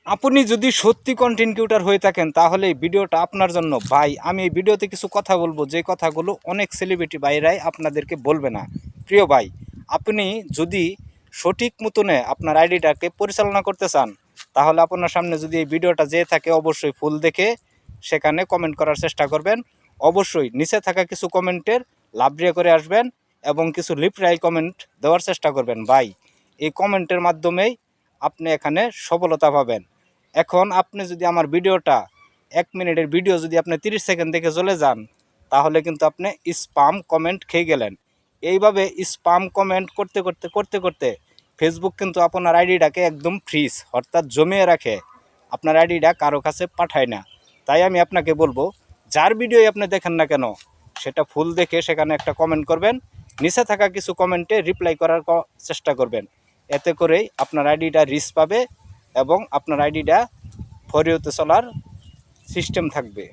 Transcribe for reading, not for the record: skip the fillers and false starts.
আপনি যদি সত্যি কন্টেন্ট ক্রিয়েটর হয়ে থাকেন তাহলে এই ভিডিওটা আপনার জন্য। ভাই আমি এই ভিডিওতে কিছু কথা বলবো যে কথাগুলো অনেক সেলিব্রিটি ভাইরাই আপনাদেরকে বলবে না। প্রিয় ভাই, আপনি যদি সঠিক মতনে আপনার আইডিটাকে পরিচালনা করতে চান তাহলে আপনার সামনে যদি এই ভিডিওটা যেয়ে থাকে অবশ্যই ফুল দেখে সেখানে কমেন্ট করার চেষ্টা করবেন। অবশ্যই নিচে থাকা কিছু কমেন্টের লাভ রিয়া করে আসবেন এবং কিছু রিপ্লাই কমেন্ট দেওয়ার চেষ্টা করবেন। ভাই এই কমেন্টের মাধ্যমেই আপনি এখানে সফলতা পাবেন। এখন আপনি যদি আমার ভিডিওটা 1 মিনিটের ভিডিও যদি আপনি 30 সেকেন্ড দেখে চলে যান তাহলে কিন্তু আপনি স্পাম কমেন্ট খেয়ে গেলেন। এইভাবে স্পাম কমেন্ট করতে করতে করতে করতে ফেসবুক কিন্তু আপনার আইডিটাকে একদম ফ্রিজ অর্থাৎ জমিয়ে রাখে, আপনার আইডিটা কারো কাছে পাঠায় না। তাই আমি আপনাকে বলবো, যার ভিডিওই আপনি দেখেন না কেন সেটা ফুল দেখে সেখানে একটা কমেন্ট করবেন, নিচে থাকা কিছু কমেন্টে রিপ্লাই করার চেষ্টা করবেন। এতে করেই আপনার আইডিটা রিচ পাবে এবং আপনার আইডিটা ফরিওতে চলার সিস্টেম থাকবে।